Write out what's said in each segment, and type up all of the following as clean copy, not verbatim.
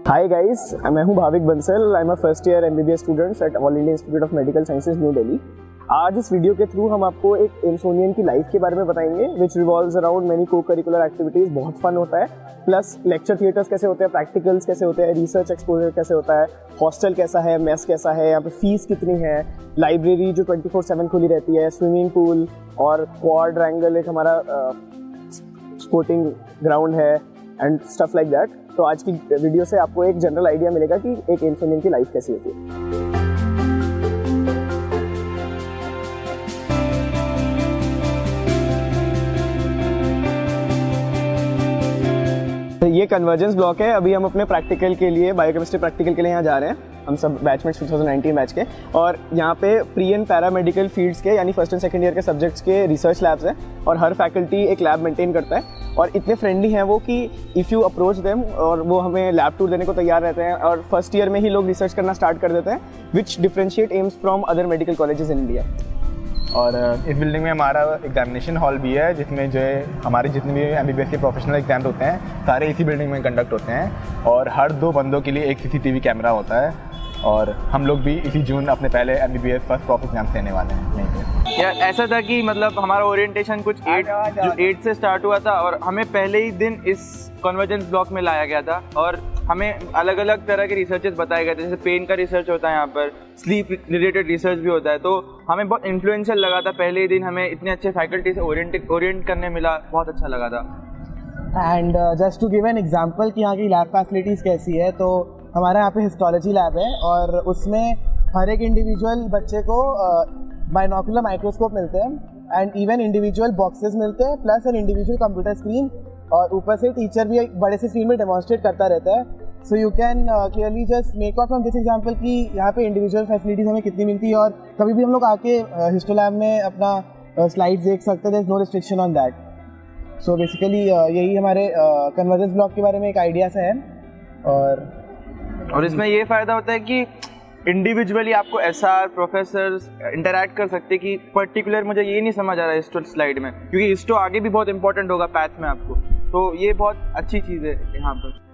Hi guys, मैं हूं Bhavik Bansal. I am a first year MBBS students at all India institute of medical sciences new Delhi. आज इस video के through हम आपको एक एम्सोनियन की लाइफ के बारे में बताएंगे विच रिवॉल्व्स अराउंड मेनी को करिकुलर एक्टिविटीज़। बहुत फन होता है, प्लस लेक्चर थिएटर्स कैसे होते हैं, प्रैक्टिकल्स कैसे होते हैं, रिसर्च एक्सपोजर कैसे होता है, हॉस्टल कैसा है, मेस कैसा है, यहाँ पे फीस कितनी है, लाइब्रेरी जो 24/7 खुली रहती है, स्विमिंग पूल और क्वाड्रैंगल एक हमारा स्पोर्टिंग ग्राउंड है एंड स्टफ लाइक दैट। तो आज की वीडियो से आपको एक जनरल आइडिया मिलेगा कि एक एम्सोनियन की लाइफ कैसी होती है। ये कन्वर्जेंस ब्लॉक है। अभी हम अपने प्रैक्टिकल के लिए, बायोकेमिस्ट्री प्रैक्टिकल के लिए यहाँ जा रहे हैं, हम सब बैचमेट्स 2019 बैच के। और यहाँ पे pre and para medical fields के यानी फर्स्ट एंड सेकंड ईयर के सब्जेक्ट्स के रिसर्च लैब्स हैं और हर फैकल्टी एक लैब मेंटेन करता है और इतने फ्रेंडली हैं वो कि इफ़ यू अप्रोच देम और वो हमें लैब टूर देने को तैयार रहते हैं और फर्स्ट ईयर में ही लोग रिसर्च करना स्टार्ट कर देते हैं, which differentiate AIIMS from other medical colleges in India. और इस बिल्डिंग में हमारा एग्जामिनेशन हॉल भी है, जिसमें जो है हमारे जितने भी MBBS के प्रोफेशनल एग्जाम होते हैं सारे इसी बिल्डिंग में कंडक्ट होते हैं और हर 2 बंदों के लिए एक CCTV कैमरा होता है। और हम लोग भी इसी जून अपने पहले MBBS फर्स्ट प्रॉफ एग्जाम देने वाले हैं यहीं पे। यार ऐसा था कि मतलब हमारा ओरिएंटेशन कुछ 8 से स्टार्ट हुआ था और हमें पहले ही दिन इस कन्वर्जेंस ब्लॉक में लाया गया था और हमें अलग अलग तरह के रिसर्चेस बताए गए थे। जैसे पेन का रिसर्च होता है, यहाँ पर स्लीप रिलेटेड रिसर्च भी होता है। तो हमें बहुत इन्फ्लुएंशियल लगा था पहले ही दिन, हमें इतने अच्छे फैकल्टी से ओरिएंट करने मिला, बहुत अच्छा लगा था। And just to give an example कि यहाँ की लैब फैसिलिटीज़ कैसी है, तो हमारे यहाँ पे हिस्टोलॉजी लैब है और उसमें हर एक इंडिविजुअल बच्चे को बाइनोकुलर माइक्रोस्कोप मिलते हैं एंड इवन इंडिविजुअल बॉक्सेस मिलते हैं plus an individual computer screen और ऊपर से टीचर भी एक बड़े से स्क्रीन में डेमोन्स्ट्रेट करता रहता है। So you can clearly just make out from this example कि यहाँ पे इंडिविजुअल फैसिलिटीज़ हमें कितनी मिलती है और कभी भी हम लोग आके हिस्टो लैब में अपना स्लाइड्स देख सकते हैं। There is no restriction on that. So basically यही हमारे कन्वर्जेंस ब्लॉक के बारे में एक आइडिया सा है। और इसमें ये फ़ायदा होता है कि इंडिविजुअली आपको SR प्रोफेसर्स इंटरैक्ट कर सकते हैं कि पर्टिकुलर मुझे ये नहीं समझ आ रहा है हिस्टो स्लाइड में, क्योंकि हिस्टो आगे भी बहुत इंपॉर्टेंट होगा पैथ में आपको। तो ये बहुत अच्छी चीज़ है यहाँ पर।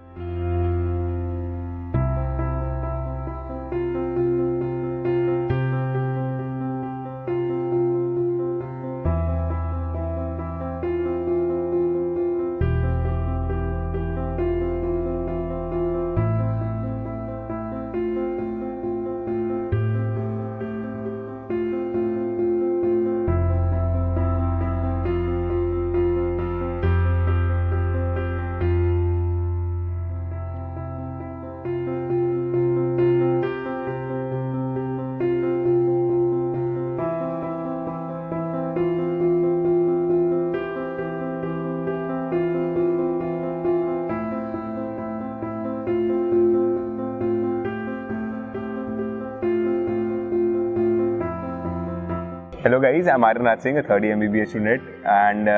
Hello guys, I am Aryanath Singh, third year MBBS student and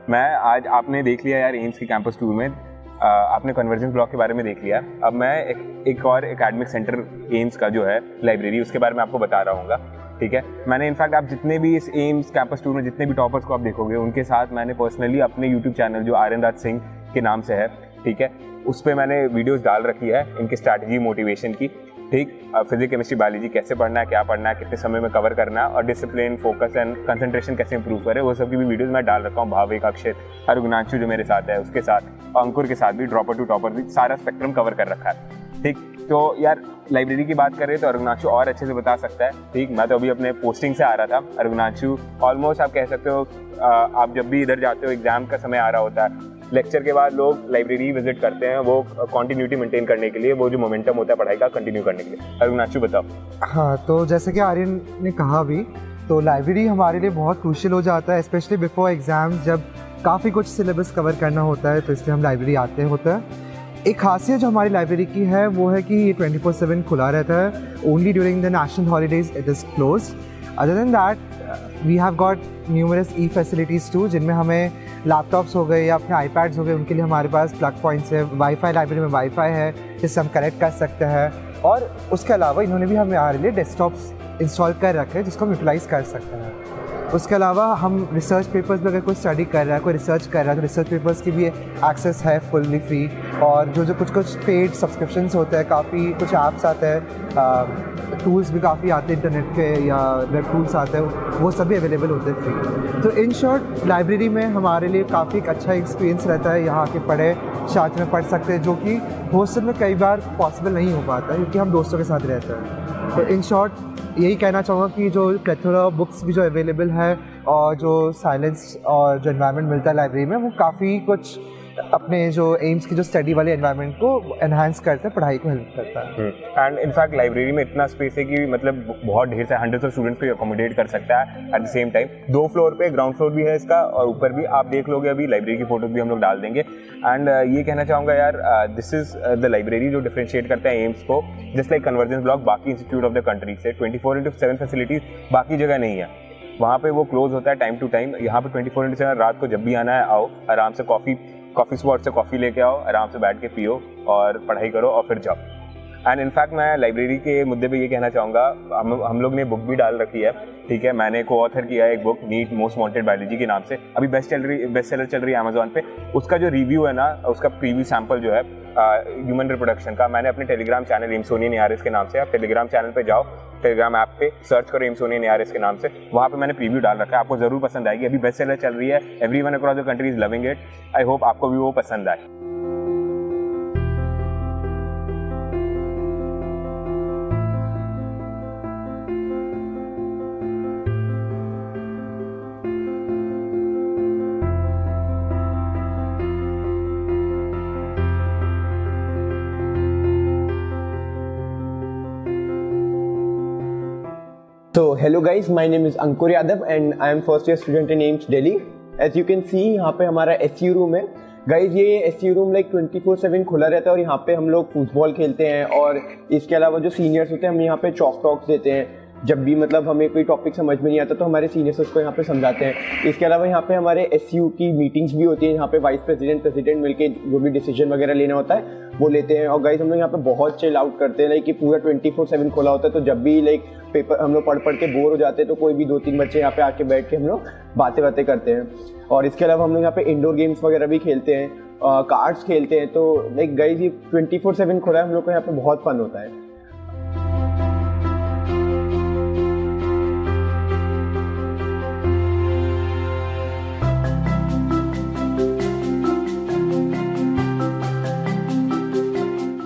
मैं आज आपने देख लिया यार एम्स की कैंपस टूर में, आपने कन्वर्जेंस ब्लॉक के बारे में देख लिया। अब मैं एक और एकेडमिक सेंटर एम्स का जो है लाइब्रेरी, उसके बारे में आपको बता रहा हूँगा। ठीक है, मैंने इनफैक्ट आप जितने भी इस एम्स कैंपस टूर में जितने भी टॉपर्स को आप देखोगे उनके साथ मैंने पर्सनली अपने यूट्यूब चैनल जो आर्यनाथ सिंह के नाम से है, ठीक है, उस पर मैंने वीडियोज़ डाल रखी है इनकी स्ट्रैटेजी मोटिवेशन की। ठीक, फिजिक्स केमिस्ट्री बायोलॉजी कैसे पढ़ना है, क्या पढ़ना है, कितने समय में कवर करना है और डिसिप्लिन, फोकस एंड कंसंट्रेशन कैसे इंप्रूव करे, वो सब की भी वीडियोस मैं डाल रखा हूँ। भाविक, अक्षित, अरुणांशु जो मेरे साथ है उसके साथ, अंकुर के साथ भी, ड्रॉपर टू टॉपर भी, सारा स्पेक्ट्रम कवर कर रखा है। ठीक, तो यार लाइब्रेरी की बात करें तो अरुणांशु और अच्छे से बता सकता है। ठीक, मैं तो अभी अपने पोस्टिंग से आ रहा था। अरुणांशु ऑलमोस्ट आप कह सकते हो, आप जब भी इधर जाते हो एग्जाम का समय आ रहा होता है, लेक्चर के बाद लोग लाइब्रेरी विजिट करते हैं, वो कंटिन्यूटी मेंटेन करने के लिए, वो जो मोमेंटम होता है पढ़ाई का कंटिन्यू करने के लिए। अरुणांशु बताओ। हाँ, तो जैसे कि आर्यन ने कहा भी, तो लाइब्रेरी हमारे लिए बहुत क्रूशियल हो जाता है, स्पेशली बिफोर एग्जाम्स जब काफ़ी कुछ सिलेबस कवर करना होता है, तो इसलिए हम लाइब्रेरी आते होता है। एक खासियत जो हमारी लाइब्रेरी की है वो है कि ये 24/7 खुला रहता है। Only during the national holidays it is closed. Other than that we have got numerous facilities too, जिनमें हमें लैपटॉप्स हो गए या अपने आईपैड्स हो गए, उनके लिए हमारे पास प्लग पॉइंट्स है, वाईफाई, लाइब्रेरी में वाईफाई है जिससे हम कनेक्ट कर सकते हैं। और उसके अलावा इन्होंने भी हमारे लिए डेस्कटॉप्स इंस्टॉल कर रखे हैं जिसको हम यूटिलाइज़ कर सकते हैं। उसके अलावा हम रिसर्च पेपर्स में अगर कोई स्टडी कर रहा है, कोई रिसर्च कर रहा है, तो रिसर्च पेपर्स की भी एक्सेस है फुल्ली फ्री। और जो कुछ पेड सब्सक्रिप्शंस होते हैं, काफ़ी कुछ ऐप्स आते हैं, टूल्स भी काफ़ी आते हैं इंटरनेट के या वेब टूल्स आते हैं, वो सभी अवेलेबल होते हैं फ्री। तो इन शॉर्ट लाइब्रेरी में हमारे लिए काफ़ी एक अच्छा एक्सपीरियंस रहता है। यहाँ आके पढ़े, साथ में पढ़ सकते हैं, जो कि हॉस्टल में कई बार पॉसिबल नहीं हो पाता क्योंकि हम दोस्तों के साथ रहते हैं। तो इन शॉर्ट यही कहना चाहूँगा कि जो प्लेथोरा बुक्स भी जो अवेलेबल है और जो साइलेंस और जो एनवायरनमेंट मिलता है लाइब्रेरी में, वो काफ़ी कुछ अपने जो एम्स की जो स्टडी वाले एनवायरनमेंट को एनहांस करता है, पढ़ाई को हेल्प करता है। एंड इनफैक्ट लाइब्रेरी में इतना स्पेस है कि मतलब बहुत ढेर से हंड्रेड्स ऑफ स्टूडेंट्स को अकोमोडेट कर सकता है at the same time. 2 floor पे ग्राउंड फ्लोर भी है इसका और ऊपर भी आप देख लोगे, अभी लाइब्रेरी की फोटोज भी हम लोग डाल देंगे। एंड ये कहना चाहूँगा यार, दिस इज द लाइब्रेरी जो डिफरेंशिएट करता है एम्स को, जस्ट लाइक कन्वर्जेंस ब्लॉक बाकी इंस्टीट्यूट ऑफ द कंट्री से। 24/7 फैसिलिटीज बाकी जगह नहीं है, वहाँ पे वो क्लोज होता है टाइम टू टाइम। यहाँ पे 24/7 रात को जब भी आना है आओ, आराम से कॉफ़ी स्पॉट से कॉफ़ी लेके आओ, आराम से बैठ के पियो और पढ़ाई करो और फिर जाओ। एंड इनफैक्ट मैं लाइब्रेरी के मुद्दे पे ये कहना चाहूँगा, हम लोग ने बुक भी डाल रखी है, ठीक है। मैंने को ऑथर किया है एक book, NEET most wanted biology के नाम से, अभी बेस्ट सेलर चल रही है अमेजोन पे। उसका जो रिव्यू है ना, उसका प्रीव्यू सैम्पल जो है ह्यूमन रिप्रोडक्शन का, मैंने अपने टेलीग्राम चैनल एम्सोनियन ARS के नाम से, आप टेलीग्राम चैनल पे जाओ, टेलीग्राम ऐप पे सर्च करो एम्सोनियन ARS के नाम से, वहाँ पे मैंने प्रीव्यू डाल रखा है, आपको ज़रूर पसंद आएगी। अभी बेस्ट सेलर चल रही है, everyone across the country is loving it. I hope आपको भी वो पसंद आए। So hello guys, my name is Ankur Yadav and I am first year student in AIMS Delhi. As you can see, यहाँ पे हमारा SU रूम है। Guys ये SU रूम लाइक 24/7 खुला रहता है और यहाँ पे हम लोग फुटबॉल खेलते हैं और इसके अलावा जो सीनियर्स होते हैं हम यहाँ पे चॉक टॉक्स देते हैं। जब भी मतलब हमें कोई टॉपिक समझ में नहीं आता तो हमारे सीनियर्स उसको यहाँ पे समझाते हैं। इसके अलावा यहाँ पे हमारे SU की मीटिंग्स भी होती है, यहाँ पे वाइस प्रेसिडेंट मिलके जो भी डिसीजन वगैरह लेना होता है वो लेते हैं। और गाइज हम लोग यहाँ पे बहुत चिल आउट करते हैं, लाइक कि पूरा 24/7 खुला होता है। तो जब भी लाइक पेपर हम लोग पढ़ के बोर हो जाते हैं तो कोई भी 2-3 बच्चे यहाँ पे आके बैठ के हम लोग बातें करते हैं। और इसके अलावा हम लोग यहाँ पे इंडोर गेम्स वगैरह भी खेलते हैं, कार्ड्स खेलते हैं। तो लाइक गाइज ये 24/7 खुला है, हम लोग को यहाँ पे बहुत फन होता है।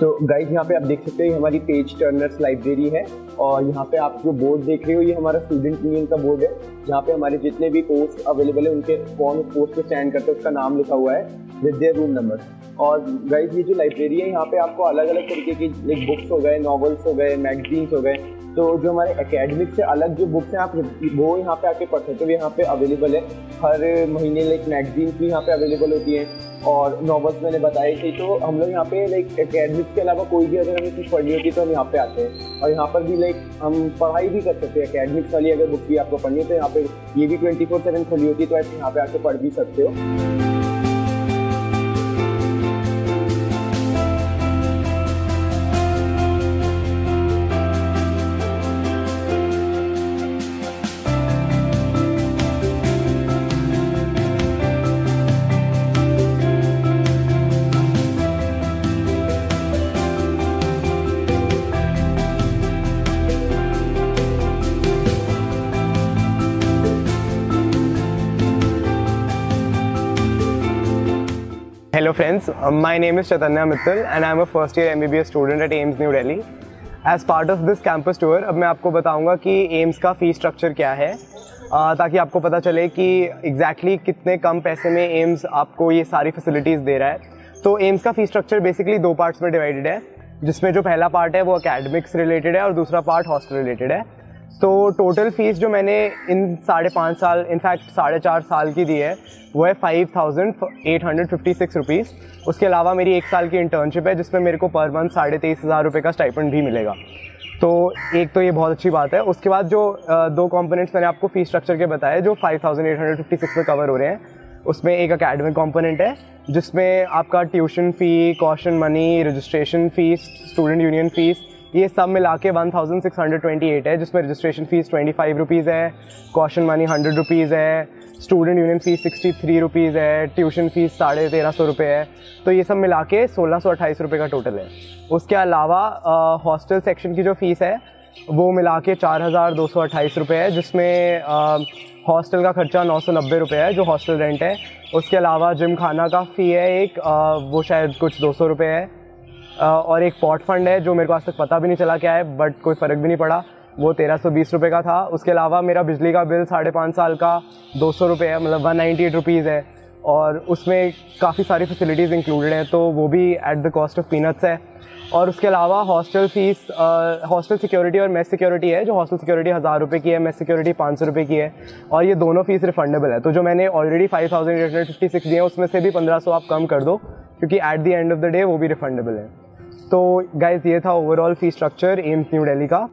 तो गाइज यहाँ पे आप देख सकते हैं हमारी पेज टर्नर्स लाइब्रेरी है और यहाँ पे आप जो बोर्ड देख रहे हो ये हमारा स्टूडेंट यूनियन का बोर्ड है, जहाँ पे हमारे जितने भी पोस्ट अवेलेबल है उनके कौन उस पोस्ट पे स्टैंड करते हैं उसका नाम लिखा हुआ है विद देयर रूम नंबर। और गाइज ये जो लाइब्रेरी है यहाँ पे आपको अलग अलग तरीके की लाइक बुक्स हो गए, नॉवेल्स हो गए, मैगजीन्स हो गए, तो जो हमारे एकेडमिक से अलग जो बुक्स हैं आप वो यहाँ पे आके पढ़ सकते हो, यहाँ पे अवेलेबल है। हर महीने लाइक मैगजीन्स भी यहाँ पे अवेलेबल होती हैं और नॉवेल्स मैंने बताई थी। तो हम लोग यहाँ पे लाइक एकेडमिक्स के अलावा कोई भी अगर हमें कुछ पढ़नी होती है तो हम यहाँ पे आते हैं और यहाँ पर भी लाइक हम पढ़ाई भी कर सकते हैं। एकेडमिक्स वाली अगर बुक भी आपको पढ़नी है तो यहाँ पे ये भी 24/7 खुली होती है, तो आप यहाँ पे आके पढ़ भी सकते हो। Hello friends, my name is Chaitanya Mittal and I am a first year MBBS student at AIMS New Delhi. As part of this campus tour, अब मैं आपको बताऊंगा कि AIMS का फी स्ट्रक्चर क्या है, ताकि आपको पता चले कि एग्जैक्टली कितने कम पैसे में AIMS आपको ये सारी फैसिलिटीज़ दे रहा है। तो AIMS का फी स्ट्रक्चर बेसिकली 2 पार्ट्स में डिवाइडेड है, जिसमें जो पहला पार्ट है वो एकेडमिक्स रिलेटेड है और दूसरा पार्ट हॉस्टल रिलेटेड है। तो टोटल फीस जो मैंने इन 5.5 साल, इनफैक्ट 4.5 साल की दी है, वो है 5,856 रुपीज़। उसके अलावा मेरी 1 साल की इंटर्नशिप है जिसमें मेरे को पर मंथ 23,500 रुपये का स्टाइपेंड भी मिलेगा। तो एक तो ये बहुत अच्छी बात है। उसके बाद जो 2 कंपोनेंट्स मैंने आपको फ़ी स्ट्रक्चर के बताए जो 5,856 में कवर हो रहे हैं, उसमें एक एकेडमिक कंपोनेंट है जिसमें आपका tuition fee, caution money, registration fees, student union fees, ये सब मिला के 1628 है, जिसमें रजिस्ट्रेशन फ़ीस 25 रुपीज़ है, कॉशन मनी 100 रुपीज़ है, स्टूडेंट यूनियन फ़ीस 63 रुपीज़ है, ट्यूशन फ़ीस 1350 रुपये है। तो ये सब मिला के 1628 रुपये का टोटल है। उसके अलावा हॉस्टल सेक्शन की जो फ़ीस है वो मिला के 4228 रुपये है, जिसमें हॉस्टल का खर्चा 990 रुपये है जो हॉस्टल रेंट है। उसके अलावा जिम खाना का फ़ी है एक, वो शायद कुछ 200 रुपये है, और एक पॉट फंड है जो मेरे को आज तक पता भी नहीं चला क्या है, बट कोई फ़र्क भी नहीं पड़ा, वो 1320 रुपये का था। उसके अलावा मेरा बिजली का बिल 5.5 साल का 200 रुपये है, मतलब 198 रुपीज़ है, और उसमें काफ़ी सारी फैसिलिटीज़ इंक्लूडेड हैं, तो वो भी at the cost of peanuts है। और उसके अलावा हॉस्टल फ़ीस, हॉस्टल सिक्योरिटी और मेस सिक्योरिटी है, जो हॉस्टल सिक्योरिटी 1000 रुपये की है, मेस सिक्योरिटी 500 रुपये की है, और ये दोनों फ़ीस रिफंडेबल है। तो जो मैंने ऑलरेडी 5856 दिए हैं उसमें से भी 1500 आप कम कर दो, क्योंकि at the end of the day वो भी रिफंडेबल है। तो गाइज ये था overall fee structure AIIMS new Delhi का।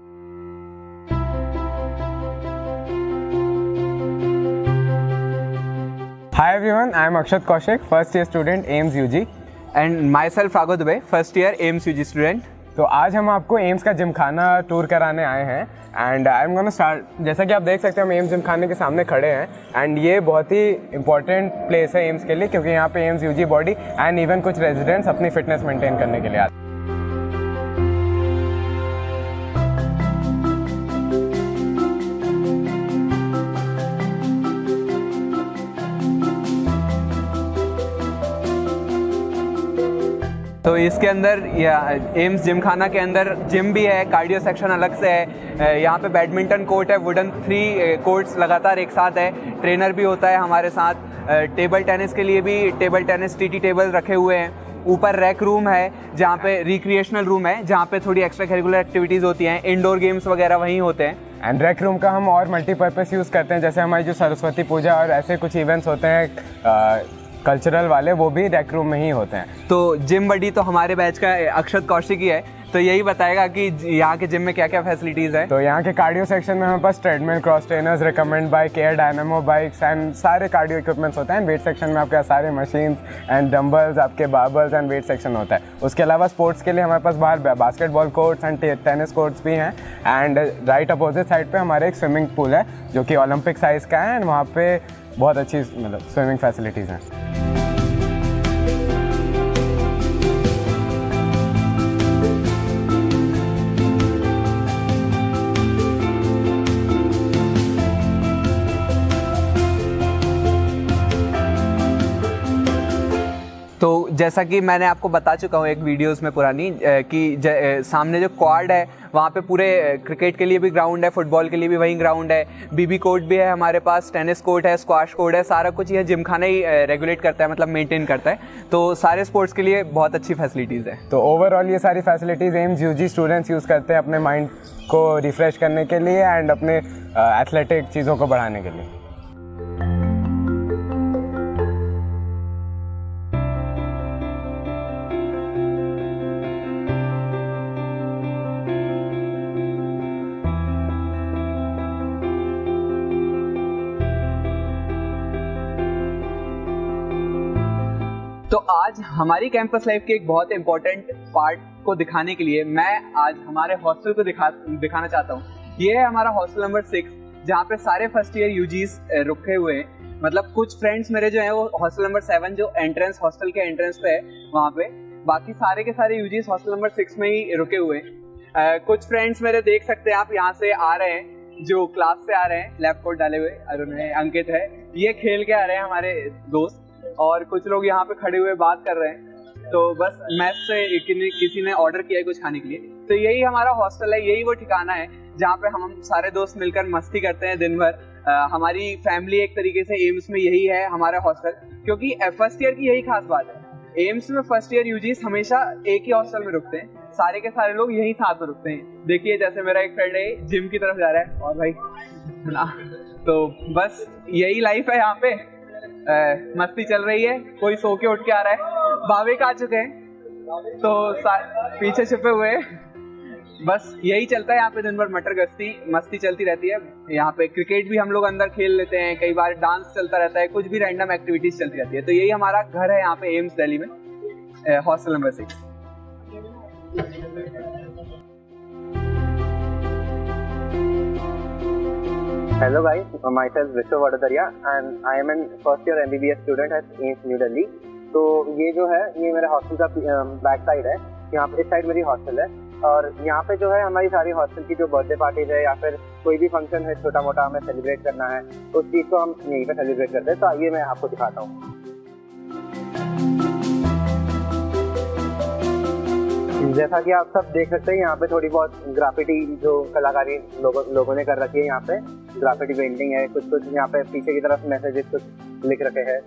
Hi everyone, I am Akshat Kaushik, first year student AIMS UG. And myself Raghav Dubey, first year AIIMS UG student. तो आज हम आपको एम्स का जिमखाना टूर कराने आए हैं and I am gonna start. जैसा कि आप देख सकते हैं हम एम्स जिमखाने के सामने खड़े हैं एंड ये बहुत ही इंपॉर्टेंट प्लेस है एम्स के लिए, क्योंकि यहाँ पे AIIMS UG body and even कुछ रेजिडेंट्स अपनी फिटनेस मेंटेन करने के लिए आते हैं। तो इसके अंदर एम्स जिमखाना के अंदर जिम भी है, कार्डियो सेक्शन अलग से है, यहाँ पे बैडमिंटन कोर्ट है, वुडन 3 कोर्ट्स लगातार एक साथ है, ट्रेनर भी होता है हमारे साथ, टेबल टेनिस के लिए भी टेबल टेनिस टीटी टेबल रखे हुए हैं, ऊपर रैक रूम है जहाँ पे रिक्रिएशनल रूम है जहाँ पे थोड़ी एक्स्ट्रा करिकुलर एक्टिविटीज़ होती हैं, इंडोर गेम्स वगैरह वहीं होते हैं। एंड रैक रूम का हम और मल्टीपर्पज़ यूज़ करते हैं, जैसे हमारी जो सरस्वती पूजा और ऐसे कुछ इवेंट्स होते हैं कल्चरल वाले, वो भी रैक रूम में ही होते हैं। तो जिम बडी तो हमारे बैच का अक्षत कौशिक ही है, तो यही बताएगा कि यहाँ के जिम में क्या क्या फैसिलिटीज़ है। तो यहाँ के कार्डियो सेक्शन में हमारे पास treadmill, cross trainers, recumbent bike, air dynamo bikes and सारे कार्डियो इक्विपमेंट्स होते हैं। वेट सेक्शन में आपके सारे मशीन्स एंड डंबल्स, आपके बार्बल्स एंड वेट सेक्शन होता है। उसके अलावा स्पोर्ट्स के लिए हमारे पास बाहर basketball courts and tennis courts भी हैं एंड राइट अपोजिट साइड पे हमारे एक स्विमिंग पूल है जो कि ओलंपिक साइज़ का है एंड वहाँ पे बहुत अच्छी मतलब स्विमिंग फैसिलिटीज़ हैं। तो जैसा कि मैंने आपको बता चुका हूँ एक वीडियोस में पुरानी कि सामने जो क्वाड है वहाँ पे पूरे क्रिकेट के लिए भी ग्राउंड है, फुटबॉल के लिए भी वहीं ग्राउंड है, बीबी कोर्ट भी है हमारे पास, टेनिस कोर्ट है, स्क्वाश कोर्ट है, सारा कुछ यह जिमखाना ही रेगुलेट करता है, मतलब मेंटेन करता है। तो सारे स्पोर्ट्स के लिए बहुत अच्छी फैसिलिटीज़ है। तो ओवरऑल ये सारी facilities AIIMS UG students use करते हैं अपने माइंड को रिफ़्रेश करने के लिए एंड अपने एथलेटिक चीज़ों को बढ़ाने के लिए। तो आज हमारी कैंपस लाइफ के एक बहुत इंपॉर्टेंट पार्ट को दिखाने के लिए मैं आज हमारे हॉस्टल को दिखाना चाहता हूँ। ये है हमारा हॉस्टल नंबर 6, जहाँ पे सारे फर्स्ट ईयर यूजीस रुके हुए हैं। मतलब कुछ फ्रेंड्स मेरे जो हैं वो हॉस्टल नंबर 7 जो एंट्रेंस हॉस्टल के एंट्रेंस पे है वहाँ पे, बाकी सारे के सारे यूजीस हॉस्टल नंबर 6 में ही रुके हुए हैं। कुछ फ्रेंड्स मेरे देख सकते हैं आप यहाँ से आ रहे हैं, जो क्लास से आ रहे हैं, लैब कोट डाले हुए, अरुण है, अंकित है, ये खेल के आ रहे हैं हमारे दोस्त, और कुछ लोग यहाँ पे खड़े हुए बात कर रहे हैं। तो बस मैस से किसी ने ऑर्डर किया है कुछ खाने के लिए। तो यही हमारा हॉस्टल है, यही वो ठिकाना है जहाँ पे हम सारे दोस्त मिलकर मस्ती करते हैं दिन भर। हमारी फैमिली एक तरीके से एम्स में यही है हमारा हॉस्टल, क्योंकि फर्स्ट ईयर की यही खास बात है। एम्स में फर्स्ट ईयर यूजीस हमेशा एक ही हॉस्टल में रुकते हैं, सारे के सारे लोग यही साथ में रुकते हैं। देखिए जैसे मेरा एक फ्रेंड है जिम की तरफ जा रहा है, और भाई तो बस यही लाइफ है यहाँ पे। मस्ती चल रही है, कोई सो के उठ के आ रहा है, भावेक आ चुके हैं तो पीछे छुपे हुए। बस यही चलता है यहाँ पे दिन भर, मटर गश्ती मस्ती चलती रहती है। यहाँ पे क्रिकेट भी हम लोग अंदर खेल लेते हैं, कई बार डांस चलता रहता है, कुछ भी रैंडम एक्टिविटीज चलती रहती है। तो यही हमारा घर है यहाँ पे एम्स दिल्ली में, hostel number 6। Hello guys, myself Vishwa Vadadaria and I am an first year MBBS student at AIMS New Delhi. तो ये जो है ये मेरे हॉस्टल का बैक साइड है, यहाँ पे इस साइड मेरी हॉस्टल है और यहाँ पे जो है हमारी सारी हॉस्टल की जो बर्थडे पार्टीज है या फिर कोई भी फंक्शन है छोटा मोटा हमें सेलिब्रेट करना है तो उस चीज़ को हम यहीं पे सेलिब्रेट करते हैं। तो आइए मैं आपको दिखाता हूँ। जैसा कि आप सब देख सकते हैं यहाँ पे थोड़ी बहुत ग्राफिटी जो कलाकारी लोगों ने कर रखी है, यहाँ पे ग्राफिटी पेंटिंग है, कुछ यहाँ पे पीछे की तरफ मैसेजेस कुछ लिख रखे हैं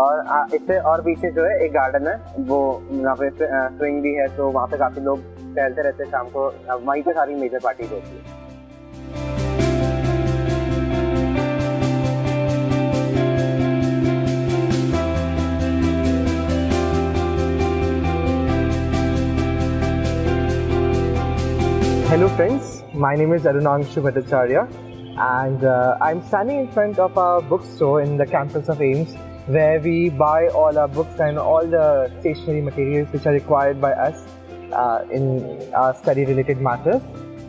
और इससे और पीछे जो है एक गार्डन है, वो यहाँ पे स्विंग भी है तो वहाँ पे काफ़ी लोग टहलते रहते हैं शाम को, वहीं पे सारी मेजर पार्टीज होती है। Hello friends, my name is Arunangshu Bhattacharya and I'm standing in front of a bookstore in the campus of AIMS where we buy all our books and all the stationery materials which are required by us in our study related matters.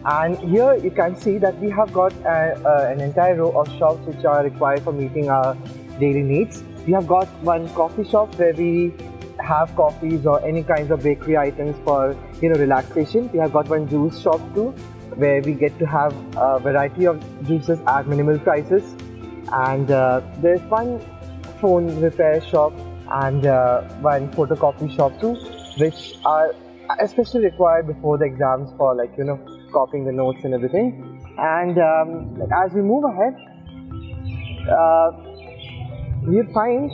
And here you can see that we have got an entire row of shops which are required for meeting our daily needs. We have got one coffee shop where we have coffees or any kinds of bakery items for relaxation. We have got one juice shop too where we get to have a variety of juices at minimal prices, and there's one phone repair shop and one photocopy shop too, which are especially required before the exams for copying the notes and everything. And as we move ahead, we find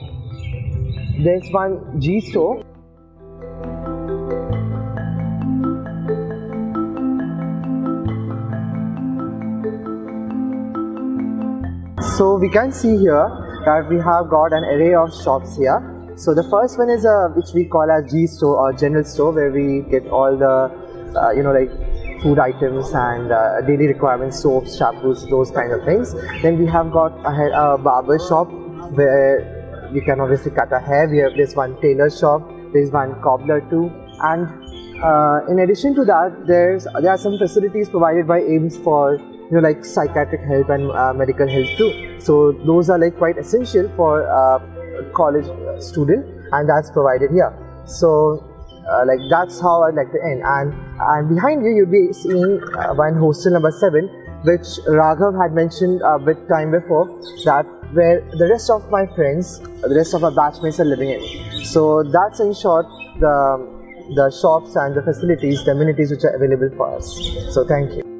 there's one G store. So we can see here that we have got an array of shops here. So the first one is which we call as G store or general store, where we get all the like food items and daily requirements, soaps, shampoos, those kind of things. Then we have got a barber shop where you can obviously cut a hair. There's one tailor shop, there's one cobbler too, and in addition to that, there are some facilities provided by AIMS for like psychiatric help and medical help too. So those are like quite essential for a college student, and that's provided here. So like that's how I'd like to end. And behind you you'll be seeing one hostel number 7, which Raghav had mentioned a bit time before, that where the rest of my friends, the rest of our batchmates are living in. So that's in short the shops and the facilities, the amenities which are available for us. So thank you.